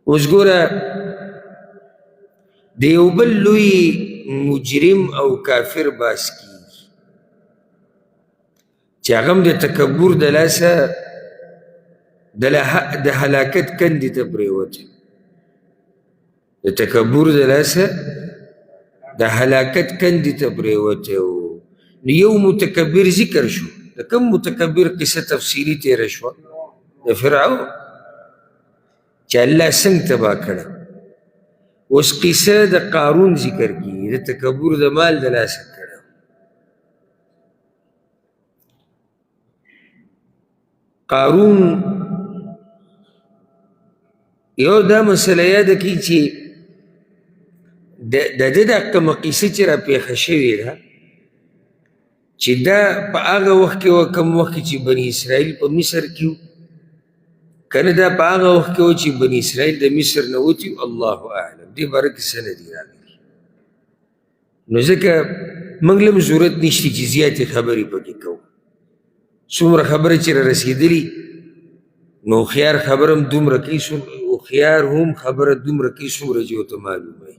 اوس ګوره د یو بل لوی مجرم او کافر باس کیږي چې هغه هم د تکبر د لاسه د هلاکت کندې ته پرېوتی، د تکبر د لاسه د هلاکت کندې ته پرېوتی و. نو یو متکبر ذکر شو، د کوم متکبر قصه تفصیلي تېره شوه؟ د فرعون چې الله څنګه تباه کړه. اوس قصه د قارون ذکر کیږي، د تکبر د مال د لاسه کړه. قارون یو دا مسله یاده کړي چې د ده دا کومه قصه چې راپېښه شوې ده چې دا په هغه وخت کې وه کوم وخت کې چې بني اسرائیل په مصر کې وو، که نه دا په هغه وخت کې و چې بني اسرائیل د مصر نه وتي وو، الله اعلم. دې باره کې څه نه دي راغلي. نو ځکه موږ هم ضرورت نشته چې زیاتې خبرې پکې کوو. څومره خبره چې را رسېدلي نو هوښیار خبره هم دومره کوي، هوښیار هم خبره دومره کوي څومره چې ورته معلومه وي.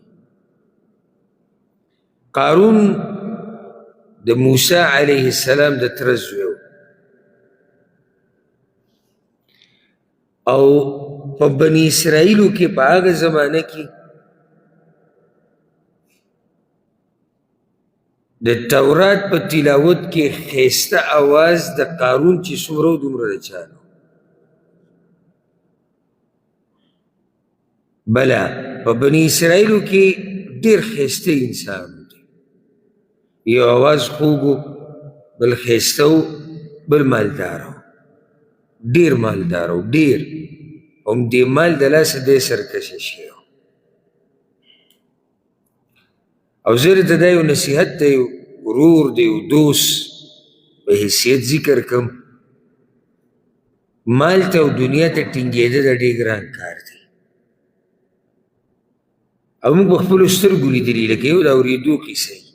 قارون د موسی علیه السلام د تره زوی و او په بني اسرائیلو کې په هغه زمانه کې د تورات په تلاوت کې ښایسته اواز د قارون چې څومره و دومره د چا نه. بله په بني اسرائیلو کې ډېر ښایسته انسان دی، یو اواز خوږ و، بل ښایسته و، بل مالدار و، ډېر مالدار و، ډېر. هم دې مال د لاسه دی سرکشه شوی و. او زه درته دا یو نصیحت دی، یو ورور دی، یو دوست په حیثیت ذکر کم، مال ته او دنیا ته ټینګېده دا ډېر ګران کار دی. او موږ په خپلو سترګو لیدلي، لکه یو د اورېدو کیسه وي.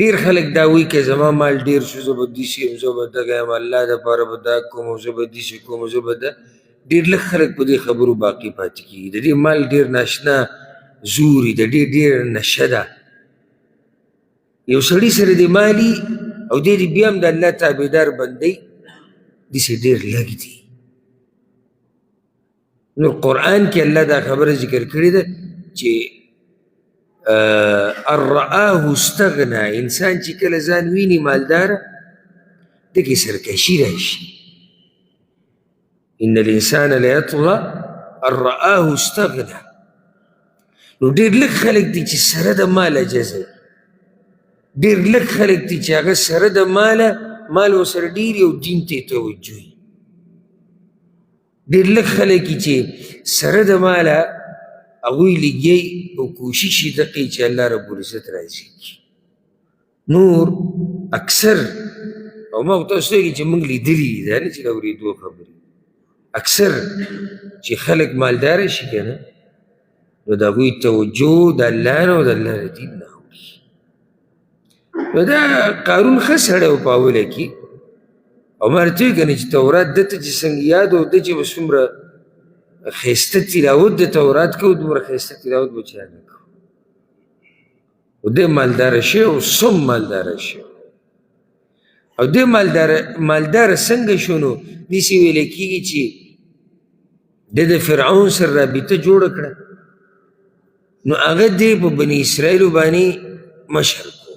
ډېر خلک دا وایي که زما مال ډېر شو زه به داسې یم، زه به دغه یم، الله دپاره به دا کوم او زه به داسې کوم او زه به دا. ډېر لږ خلک په دې خبرو باقي پاتې کېږي. د دې مال ډېر ناشنا زوري ده، ډېر نشه ده. یو سړي سره د مالي او دی بیا هم د الله تابعدار بندی داسې ډېر لږ دي. نو قرآن کې الله دا خبره ذکر کړې ده چې ان رآه استغنا، انسان چې کله ځان ویني مالداره دغې سرکشي راشي. ان الانسان لیطغى ان رآه استغنا. نو ډېر لږ خلک دي چې سره د مال عجزه وي، ډېر لږ خلک دي چې هغه سره د مال ورسره ډېر او دین ته یې توجه وي. ډېر لږ خلک چې سره د ماله هغوی لګیي او کوشش یې دغه کوي چې الله رب العزت راضي کړي. نور اکثر او ما ورته تاسو ته چې موږ لیدلي دي، دا نه چې د اورېدو خبرې، اکثر چې خلک مالداره شي که نه نو د هغوی توجه د الله نه او د الله د دین نه اوړي. نو دا قارون ښه سړی و په اوله کې، او ما درته وایي که نه چې تورات ده ته چې څنګه یاد و ده چې به څومره ښایسته تلاوت د تورات کوو دومره ښایسته تلاوت به چا نه کوو. او دی مالداره شوی او سم مالداره شوی. او دی مالداره څنګه شو؟ نو داسې ویلی کېږي چې د فرعون سره رابطه جوړه کړه، نو هغه دی په بني اسرائیلو باندې مشر کړو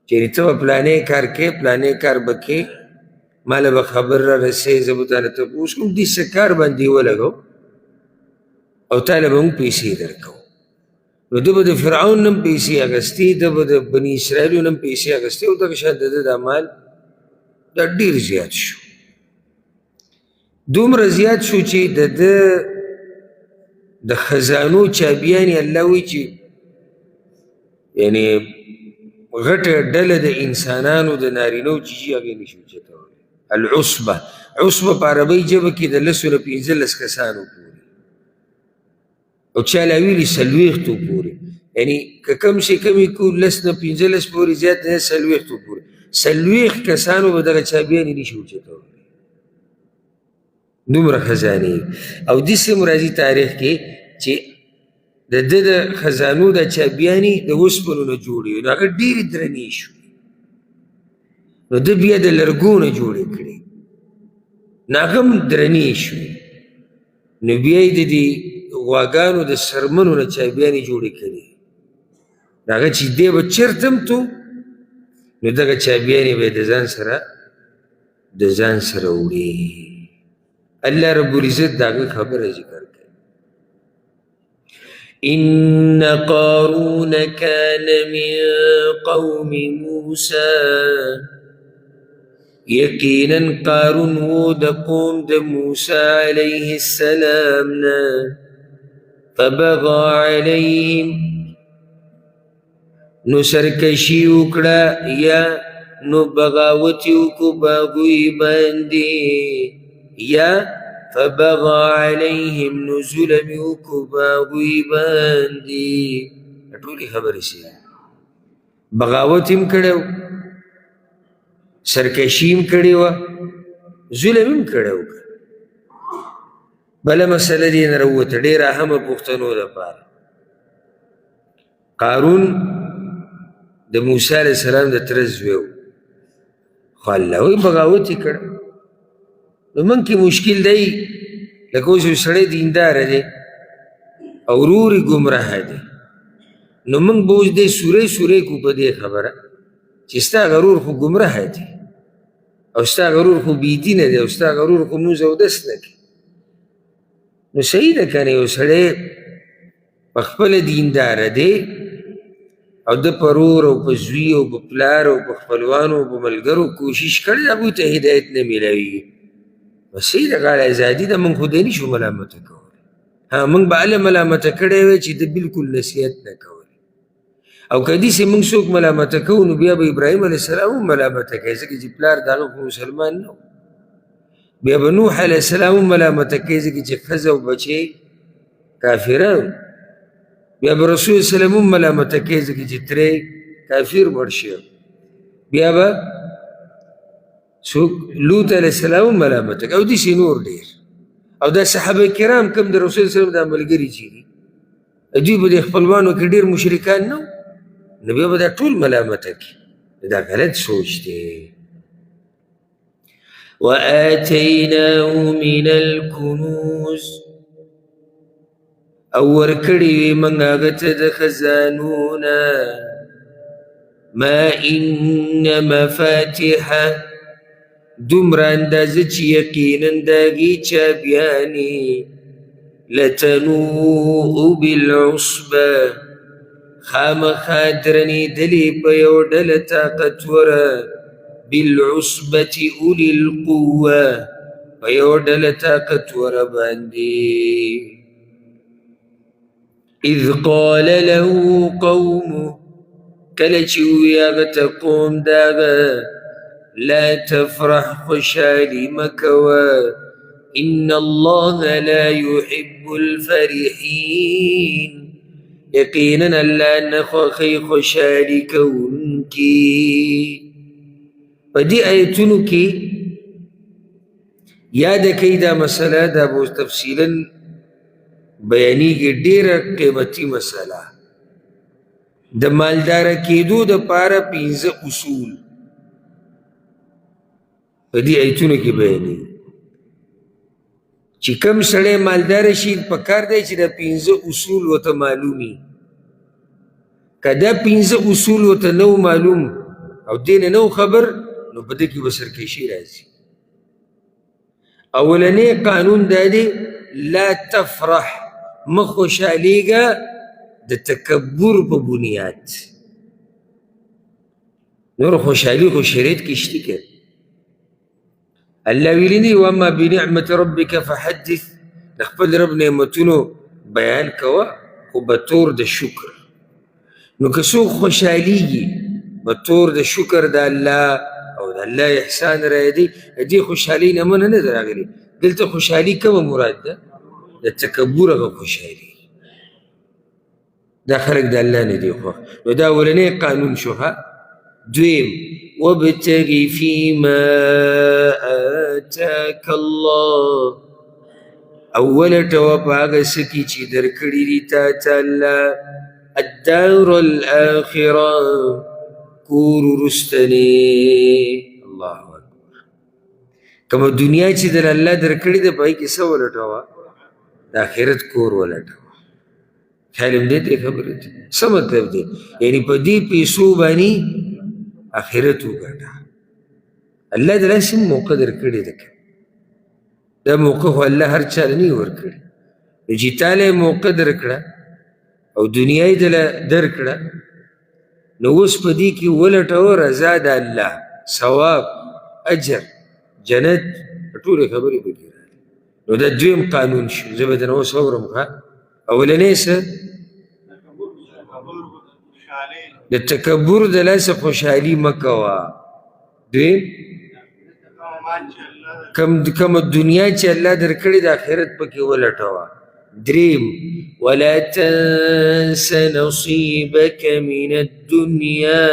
چې ته به پلانې کار کې، پلانې کار به کې، ماله به خبر را رسې، زه به تاله تپوس کوم، داسې کار باندې یې ولګو او تاله به موږ پیسې درکوو. نو ده به د فرعون نه هم پیسې اخیستې، ده به د بني اسرائیلو نه هم پیسې اخیستې، او دغه شان د ده دا مال دا ډېر زیات شو. دومره زیات شو چې د خزانو چابیانې الله وایي چې یعنې غټه ډله د انسانانو د نارینو چې شي هغې نشو چتولی. العصبه، عصبه په عربۍ ژبه کې د 10 نه 15 کسانو پورې، او چا لا ویلي 40 پورې، یعنې که کم شي کمې کو 10 نه 15 پورې، زیات نه 40 پورې، 40 کسانو به دغه چابیانې نشي اوچتولی. دومره خزانې او داسې هم راځي تاریخ کې چې د ده د خزانو دا چابیانې د اوسپنو نه جوړې وي نو هغه ډېرې درنې شوې نو ده بیا د لرګو نه جوړې کړې نو هغه هم درنې شوې نو بیا یې د دې غواګانو د سرمنو نه چابیانې جوړې کړې نو هغه چې دی به چېرته هم تو نو دغه چابیانې به یې د ځان سره وړي الله رب العزت د هغه خبره ذکر کوي إن قارون كان من قوم موسى يقينا قارون هو د قوم د موسى عليه السلام فبغى عليهم نو سرکشي وکړه یا نو بغاوت وکړو باغوی باندې یا فبغى عليهم نو ظلم وکړو باغوی باندې ټولې خبرې شي بغاوت هم کړی و سرکشي هم کړې وه ظلم هم کړی و بله مسله دې نه راووته ډېره اهمه پوښتنو دپاره قارون د موسی علیه السلام د تره زوی و خو الله وایي بغاوت یې کړی نو موږ کې مشکل دی لکه اوس یو سړی دینداره دی او ورور یې ګمراه دی نو موږ به اوس دی سوری کو په دې خبره چې ستا غرور خو ګمراه دی او ستا غرور خو بېدینه دی او ستا غرور خو مونځ اودس نه کوي نو صحیح ده که نه یو سړی پخپله دینداره دی او د په رور او په زوی او په پلار او په خپلوانو او په ملګرو کوشش کړی هغوی ته هدایت نه میلاویږي نو صحیح ده غاړه ازادي ده موږ خو دی نشو ملامته کولی موږ به هله ملامته کړی وی چې د بلکل نصیحت نه کولی او که داسې موږ څوک ملامته کوو نو بیا به ابراهیم علیه السلام هم ملامته کوي ځکه چې پلار د هغه خو مسلمان نه و بیا به نوح علیه السلام هم ملامته کوي ځکه چې ښځه او بچې کافران بیا به رسول سلم هم ملامته کوي ځکه چې ترې کافر مړ شي بیا به څوک لوط علیه السلام هم ملامته کوي او داسې نور ډېر او دا صحابه کرام کوم د رسول سلم دا ملګري چې دي دوی به د خپلوانو کې ډېر مشرکان نه نو بیا به دا ټول ملامته کوي دا غلط سوچ دی وآتیناه من الکنوز او ورکړي وي موږ هغه ته د خزانونه ما ان مفاتحه دومره اندازه چې یقینا د هغې چابیانې لتنوء بالعصبه خامخا درنېدلې په یو ډله طاقتوره بالعصبة أولي القوة ويودل طاقتور باندې إذ قال له قومه کله چې ووی هغه ته قوم د هغه لا تفرح خوشحالي مه کوه إن الله لا يحب الفرحين یقینا الله نه خوښوي خوشحالي کوونکي په دې آیتونو کې یاد کوي دا مسله دا به تفصیلا بیانېږي ډېره قیمتي مسله د مالداره کېدو دپاره 5 اصول په دې آیتونو کې بیانېږي چې کوم سړی مالداره شي پکار دی چې دا 5 اصول ورته معلومي که دا 5 اصول ورته نو معلوم او دې نه نو خبر نو په دې کې به سرکشي راځي اولنی قانون دا دی لا تفرح مه خوشحالیږه د تکبر په بنیاد نور خوشحالي خو شریعت کې شته که الله ویلی دی واما بنعمت ربک فحدث د خپل رب نعمتونو بیان کوه خو به طور د شکر نو که څوک خوشحالیږي به طور د شکر د الله او د الله احسان رایې دی دې خوشحالي نه منه نه ده راغلې دلته خوشحالي کومه مراد ده د تکبر هغه خوشحالي دا خلک د الله نه دي خوښ نو دا اولنی قانون شو ها دویم وابتغ فيما آتاك الله او ولټوه په هغه څه کې چې درکړي دي تا ته الله الدار الاخره کور وروستنی الله اکبر کومه دنیا چې در الله درکړي ده په هغې کې څه ولټوه د آخرت کور ولټوه خیال هم دی دې خبرې ته څه مطلب دی یعنی په دې پیسو باندې آخرت وګټه الله دلاسې موقع درکړې ده دا موقع خو الله هر چا له نه ورکړي نو چې تا له موقع درکړه او دنیا یې دله درکړه نو اوس په دې کې ولټوه رضا د الله ثواب اجر جنت ټولې خبرې پکې راغلي نو دا دویم قانون شو زه به درنه اوس اورم ښه اولنی څه د تکبر د لاسه خوشحالي مه کوه دویم کومه دنیا چې الله درکړې د آخرت پکې ولټوه دریم ولا تنس نصیبک من الدنیا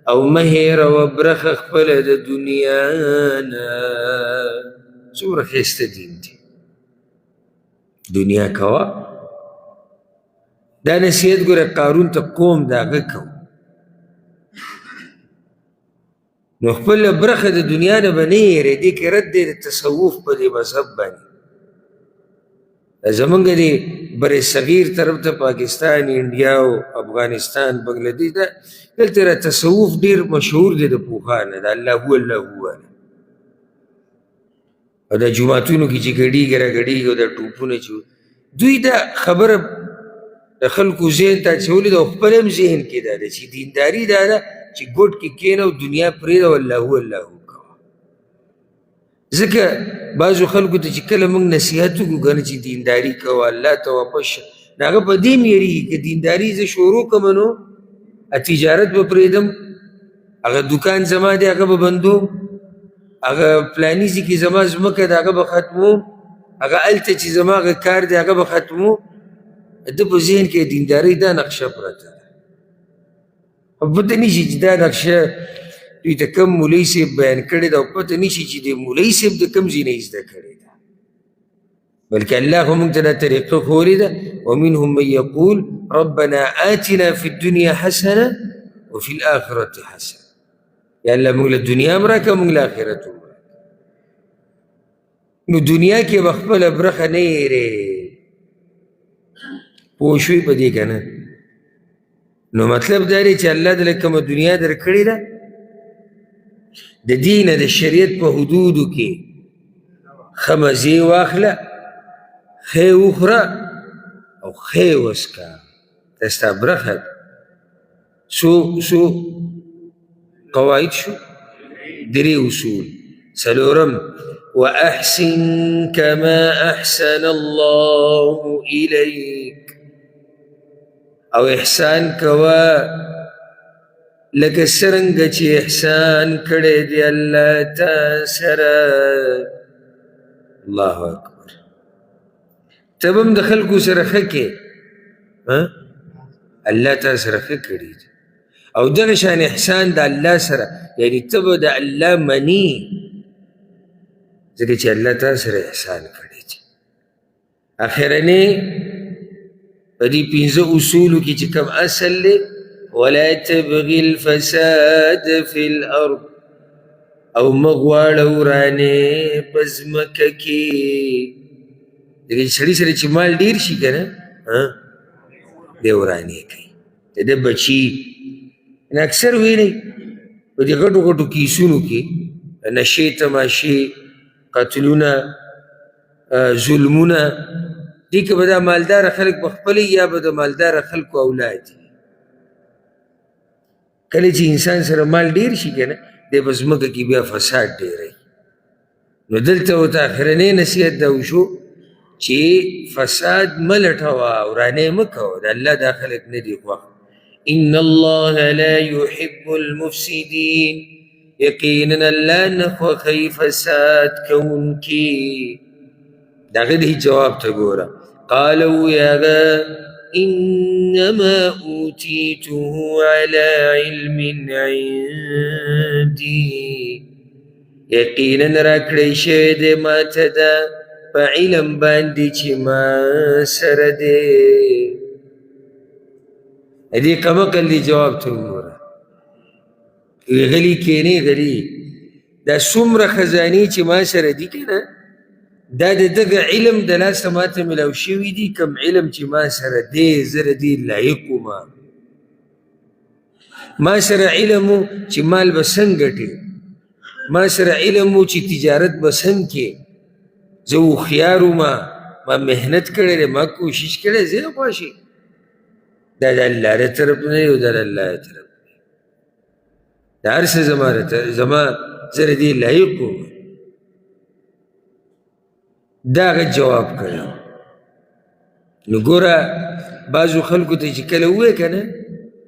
او مه هېروه برخه خپله د دنیا نه څومره ښایسته دین دی دنیا کوه دا نصیحت ګوره قارون ته قوم د هغه کو نو خپله برخه د دنیا نه به نه هېرې دې کې رد دی د تصوف په دې مذهب باندې زمونږ د بر صغیر طرف ته پاکستان انډیا او افغانستان بنګلادیش دلته را تصوف ډېر مشهور دی د پوهانه د الله هو الله هو او د جوماتونو کې چې ګډېږي راګډېږي او دا ټوپونه چې دوی دا خبره د خلکو ذهن ته اچولې ده او خپل هم ذهن کې دا ده چې دینداري دا ده چې ګوټ کې کښېنه او دنیا پرېږده او الله هو الله هو کوه ځکه بعضو خلکو ته چې کله موږ نصیحت وکړو که نه چې دینداري کوه الله ته واپس شه نو هغه په دې م یېرېږي که دینداري زه شروع کړم نو تجارت به پرېږدم هغه دکان زما دی هغه به بندوم هغه فلاني ځای کې زما ځمکه ده هغه به ختموم هغه هلته چې زما هغه کار دی هغه به ختموم ده په ذهن کې دیندارۍ دا نقشه پرته ده او پته نشي چې دا نقشه دوی ته کم مولوي صاحب بیان کړې ده او پته نشي چې د مولوي صاحب د کم ځای نه یې زده کړې ده بلکې الله خو موږ ته دا طریقه ښولې ده ومنهم من یقول ربنا آتنا فی الدنیا حسنه وفي الآخرة حسنه یا الله موږ له دنیا هم راکړه موږ له آخرت هم راکړه نو دنیا کې به خپله برخه نه هېرې پوه شوي په دې که نه نو مطلب دا دی چې الله دله کومه دنیا درکړې ده د دې نه د شریعت په حدودو کې ښه مزې واخله ښې وخوره او ښې وڅښه دا ستا برخه ده څو قواعد شو درې اصول څلورم وأحسن كما أحسن الله إليك او احسان کوا لکه څرنګه چې احسان کړی دی الله تا سره الله اکبر ته به هم د خلکو سره ښه کې الله تا سره ښه کړي دي او دغه شان احسان د الله سره یعنی ته به د الله مني ځکه چې الله تا سره احسان کړی دی اخرنی په دې پنځه اصولو کې چې کوم اصل دی ولا تبغي الفساد في الارض او مه غواړه ورانې په ځمکه کې دغه سړي سره چې مال ډېر شي که نه دی ورانې کوي د ده بچي اکثر وینئ په دې غټو غټو کیسونو کې نشې تماشې قتلونه ظلمونه دې که به دا مالداره خلک په خپله یا به د مالداره خلکو اولاد وي کله چې انسان سره مال ډېر شي که نه دی په ځمکه کې بیا فساد ډېروي نو دلته ورته اخرنی نصیحت دا وشو چې فساد مه لټوه ورانې مه کوه د الله دا خلک نه دي خوښ ان الله لا يحب المفسدين یقینا الله نه خوښوي فساد کوونکي د هغه دې جواب ته ګوره قالوا يا انما اوتيته على علم عندي یقینا راکړی شوی دی ماته ده په علم باندې چې ما سره دی. دې کمقل دی جواب ته وګوره، وی غلی کینې غلی دا څومره خزانې چې ما سره دي که نه دا د دغه علم د لاسه ماته میلاو شوي دي، کم علم چې ما سره دی زه د دې لایق وم. ما سره علم و چې مال به څنګه ګټې، ما سره علم و چې تجارت به څنګه کې، زه هوښیار وم، ما محنت کړی دی، ما کوشش کړی، زه نه خواشي. دا د الله د طرف نه دی او دا د الله د طرف نه دی. دا هر څه زما زه د دې لایق وم. دا هغه جواب کړی. نو ګوره بعضو خلکو ته چې کله ووایې که نه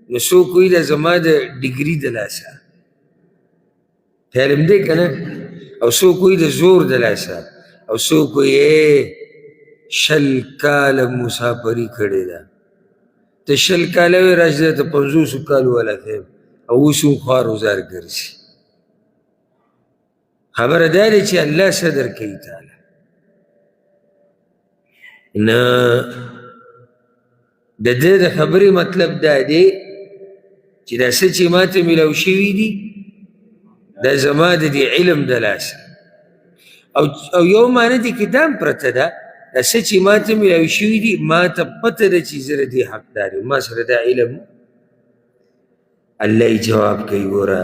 نو څوک وایي دا زما د ډګري د لاسه، خیال هم دی که نه، او څوک وایي د زور د لاسه، او څوک وایي 20 کاله مسافري کړې ده. ته 20 کاله وې راشه ته 50 کالو والا خیم او اوس هم خوار وزار ګرځي. خبره دا دی چې الله څه درکوي تعالی. نه د دې د خبرې مطلب دا دی چې دا څه چې ما ته میلاو شوي دي دا زما د دې علم د لاسه. او یو معنی دې کې دا هم پرته ده دا څه چې ما ته میلاو شوي دي ما ته پته ده چې زه د دې حقدار یم، ما سره دا علم. الله یې جواب کوي ګوره،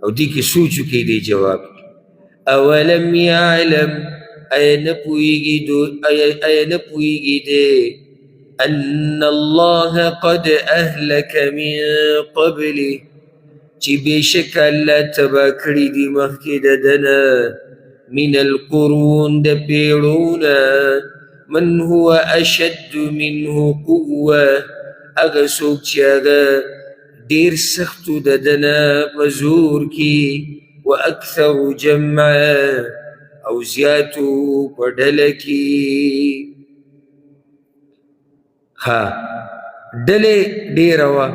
او دې کې سوچ وکړئ دې جواب کې. اولم یعلم ایا نه پوهېږي دی ان الله قد اهلک من قبله چې بېشک الله تباه کړي دي مخکې د ده نه من القرون د پیړونه من هو اشد منه قوه هغه څوک چې هغه ډېر سختو د ده نه په زور کې واکثر جمعا او زیاتو په ډله کې. ها ډلې ډېره وه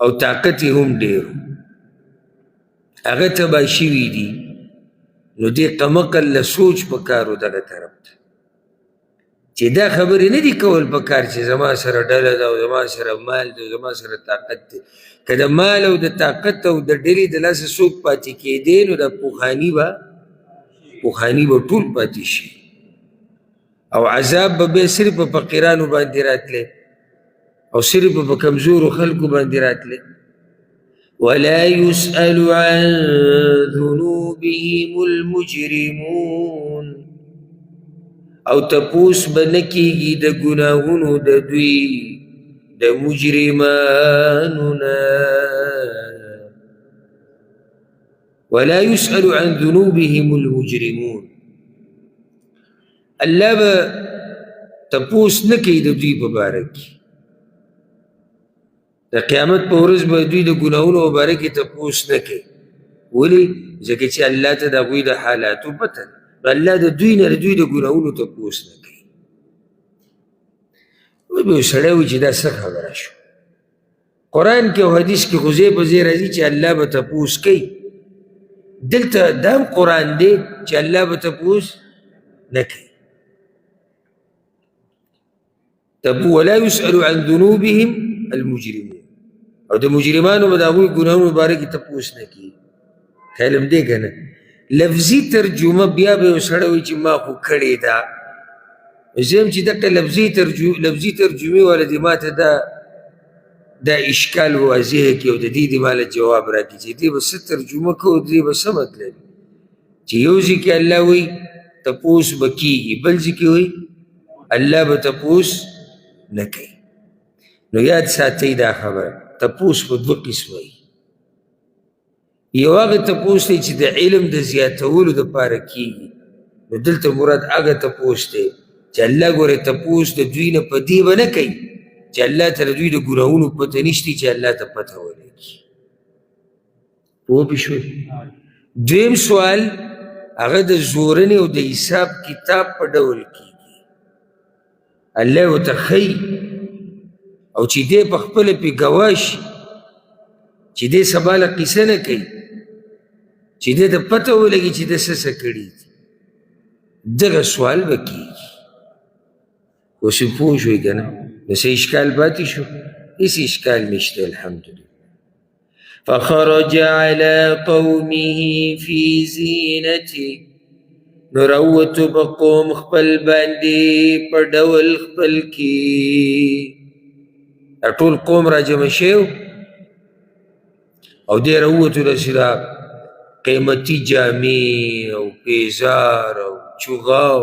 او طاقت یې هم ډېر و، هغه تباه شوي دي. نو دې قمقل له سوچ پکار و دغه طرف ته چې دا خبرې نه دي کول پکار چې زما سره ډله ده او زما سره مال ده او زما سره طاقت دی. که د مال او د طاقت او د ډلې د لاسه څوک پاتې کېدی نو دا پوخاني به ټول پاتې شي، او عذاب به بیا صرف په فقیرانو باندې راتلی او صرف په کمزورو خلکو باندې راتلی. ولا يسأل عن ذنوبهم المجرمون او تپوس به نه کېږي د ګناهونو د دوی د مجرمانو نه. ولا يسأل عن ذنوبهم المجرمون الله به تپوس نه کوي د دوی په باره کې. د قیامت په ورځ به دوی د ګناهونو په باره کې تپوس نه کوي. ولې؟ ځکه چې الله ته د هغوی د حالاتو پته ده، نو الله د دوی نه د دوی د ګناهونو تپوس نه کوي. اوس به یو سړی وایي چې دا څه خبره شو؟ قرآن کې او حدیث کې خو ځای په ځای راځي چې الله به تپوس کوي. دلته دا هم قرآن دی چې الله به تپوس نه کوي. ولا يسأل عن ذنوبهم المجرمون او د مجرمانو به د هغوی ګناهونو په باره کې تپوس نه کېږي. خیال هم دی که نه؟ لفظي ترجمه بیا به یو سړی وایي چې ما خو کړې ده. زه یم چې دغه لفظي ترجمې والا دې ما ته دا اشکال واضح کړي او د دې ماله جواب راکړي چې دې به څه ترجمه کوو، دې به څه مطلب چې یو ځای کې الله وایي تپوس به کېږي، بل ځای کې وایي الله به تپوس نه کوي. نو یاد ساتئ دا خبره، تپوس په 2 قسمه وي. یو هغه تپوس دی چې د علم د زیاتولو دپاره کېږي، نو دلته مراد هغه تپوس دی چې الله ګوره تپوس د دوی نه په دې به نه کوي چې الله ته د دوی د ګناهونو پته نشته چې الله ته پته ولګي. پوه پې شوې؟ دویم سوال هغه د زورنې او د حساب کتاب په ډول کېږي. الله ورته ښیي او چې دی په خپله پې ګواه شي چې دی سبا له قیسه نه کوي، چې دی ته پته ولګي چې ده څه کړي دي. دغه سوال به کېږي. اوس یې پوه شوئ که نه؟ نو څه اشکال پاتې شو؟ هېڅ اشکال نشته الحمدلله. فخرج على قومه في زینته، نو راووتو په قوم خپل باندې په ډول خپل کې. ټول قوم را جمع شوی او دی راووتو داسې دا قیمتي جامې او پیزار او چوغه او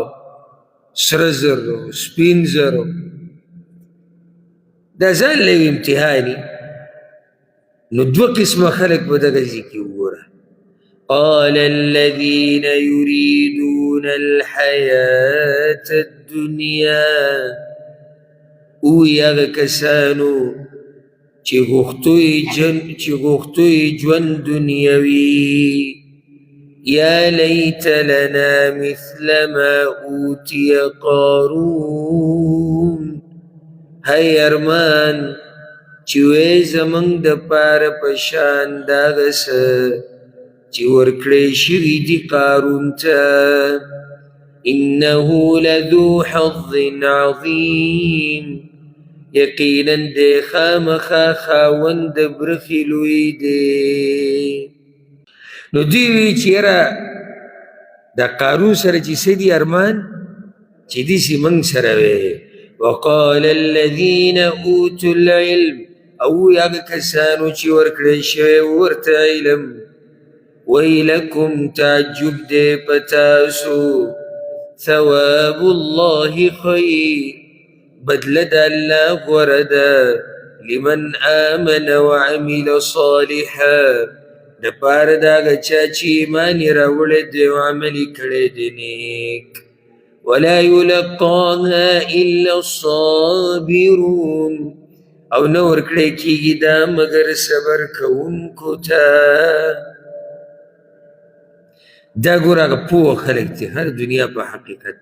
سره زر او سپین زر دا ځان له یو امتحاني. نو دوه قسمه خلک به دغه ځای کې وګوره. قال الذين يريدون الحياة الدنيا، اوی هغه کسانو چې غوښتوی ژوند دنیوي. یا لیت لنا مثل ما اوتی قارون، هی ارمان چې وی زمونږ دپاره په شان دغه څه چې ورکړی شوي دي قارون ته. انه لذو حظ عظیم، یقینا دی خامخا خاوند د برخې لوی دی. نو دوی وی چې یاره د قارون سره چې څه دي ارمان چې داسې موږ سره وی. وقال الذین اوتوا العلم، او هغه کسانو چې ورکړی شوی ورته علم، ویلکم تعجب دی پتاسو، ثواب الله خیر، بدله د الله غوره ده، لمن آمن وعمل صالحا، دپاره د هغه چا چې ایمان یې راوړی دی او عمل یې کړی دی نیک. ولا یلقاها الا الصابرون، او نه ورکړی کېږي دا مګر صبر کوونکو ته. دا ګوره هغه پوه خلک دي هر دنیا په حقیقت.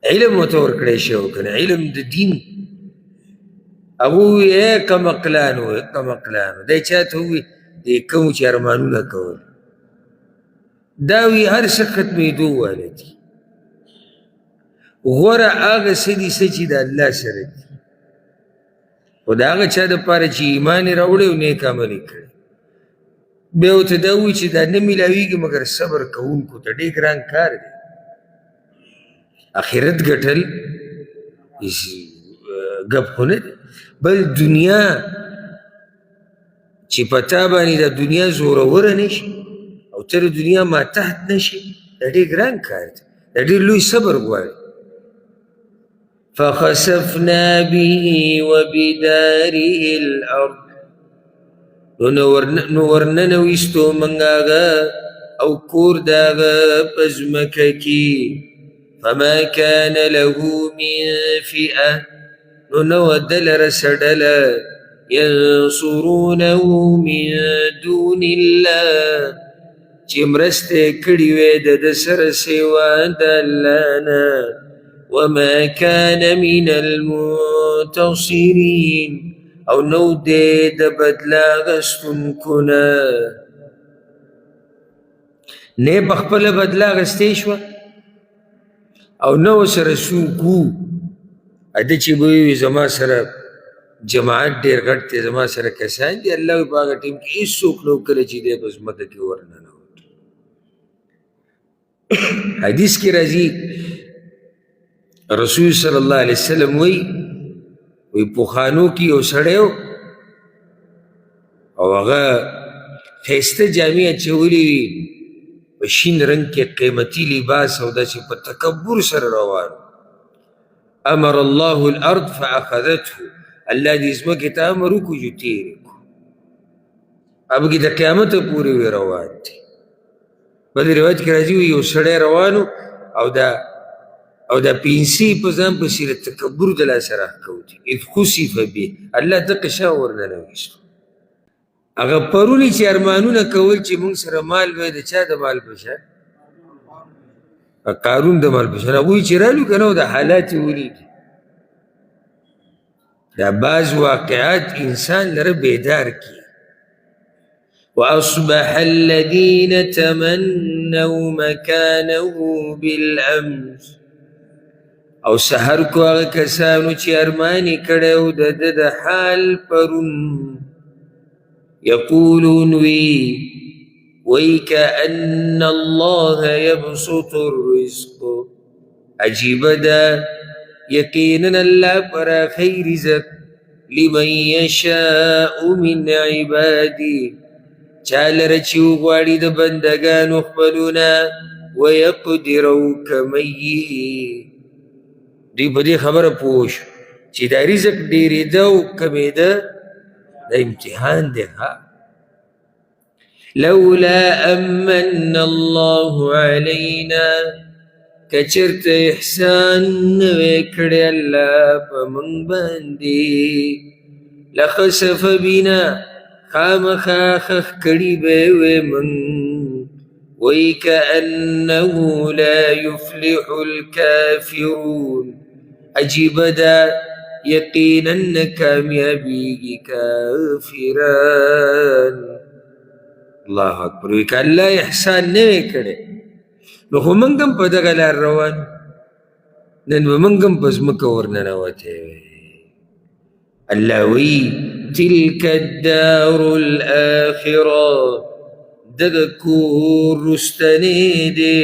علم ورته ورکړی شوی که نه، علم د دین. هغه ووایي کمقلانو کمقلانو، دی چاته ووایي دی کوم چې ارمانونه کول، دا وایي هر څه ختمېدو واله دي. غوره هغه څه دي څه چې د الله سره دي، خو د هغه چا دپاره چې ایمان یې راوړی او نیک عمل یې کړی. بیا ورته دا وایي چې دا نه میلاویږي مګر صبر کوونکو ته. ډېر ګران کار دی. آخرت ګټل ګپ خو نه دی، بل دنیا چې په تا باندې دا دنیا زوروره نه شي او ته د دنیا ماتحت نه شي، دا ډېر ګران کار دی، دا ډېر لوی صبر غواړي. فخسفنا به وبداره الارض، نو ورننویستو موږ هغه او کور د هغه په ځمکه کې. فما كان له من فئه، نو نه وه ده لره څه ډله، ینصرونه من دون الله، چې مرسته یې کړې وې د ده سره سوا د الله نه. وما كان من المنتصرین، او نو دی د بدله اخیستونکو نه. نه په خپله بدله اخیستې شوه او نه ورسره څوک وو. ده چې به وي زما سره جماعت ډېر غټ دی، زما سره کسان دي، الله وي په هغه ټیم کې هېڅوک نه و کله چې دی په ځمکه کې ورننوت. حدیث کې راځي رسول صلی الله علیه وسلم وی پخوانو کې یو سړی و او هغه ښایسته جامې اچولې وي په شین رنګ کې قیمتي لباس او داسې په تکبر سره روان. امر الله الارض فاخذته، الله دې ځمکې ته امر وکړو چې تېرې کړو. اب کې د قیامته پورې وی روان دي. بل روایت کې راځي یو سړی روان او دا پینسي په ځان پسې د تکبر د لاسه راښکوتي. اذ خسف به، الله دغه شا ورننویستو. هغه پرونی چې ارمانونه کول چې موږ سره مال وی، د چا د مال په شان؟ قارون د مال په شان. هغوی چې رالو که نه، د حالات یې ولیدي. دا بعض واقعات انسان لره بیدار کی. واصبح الذین تمنوا تمنوا مكانه بالأمس او سحر کو هغه کسانو چې ارمانی کړو د ده د حال پرون یقولون وی کأن الله یبسط الرزق عجیب ده یقینا الله پراخی رزق لمن یشاء من عبادی چالره چې وغواړي د بندګانو خپلونه ویقدر او کمیه دوی په دې خبره پوه شو چې دا رزق ډېرېده او کمېده دا امتحان دی لولا امن الله علینا که چېرته احسان نه وی کړی الله په موږ باندې لخسف بنا خامخا خخ کړي به وی موږ وی کأنه لا یفلح الکافرون عجیب ده یقینا کامیابیږي کافران الله اکبر وی که الله احسان نه وی کړی نو خو موږ هم په دغه لار روان نن به موږ هم په ځمکه ورننوتی الله وی تلک الدار الاخره دغه کور رستنی دی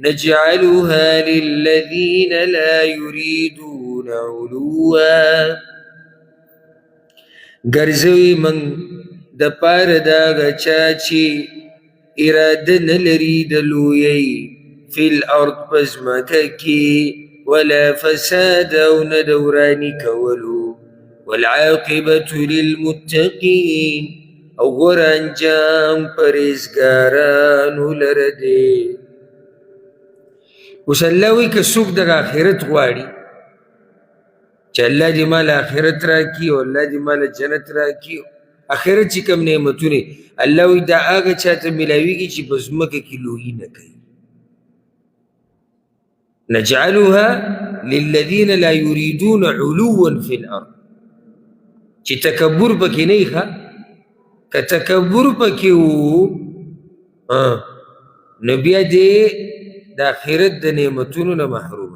نجعلها للذین لا یریدون علوا ګرځوي موږ د پاره د هغه چا چې اراده نه لري د لویۍ فی الارض په ځمکه کې ولا فساد او نه د وراني کولو والعاقبة للمتقین او غوره انجام پرهیزګارانو لره دی اوس الله وایي که څوک دغه آخرت غواړي چې الله دې مال آخرت راکړي او الله دې مال جنت راکړي آخرت چې کوم نعمتونه الله وایي دا هغه چاته میلاویږي چې په ځمکه کې لویي نه کوي نجعلها للذین لا یریدون علوا فی الارض چې تکبر پکې نه ښه که تکبر پکې وو نو بیا دې د آخرت د نعمتونو نه محروم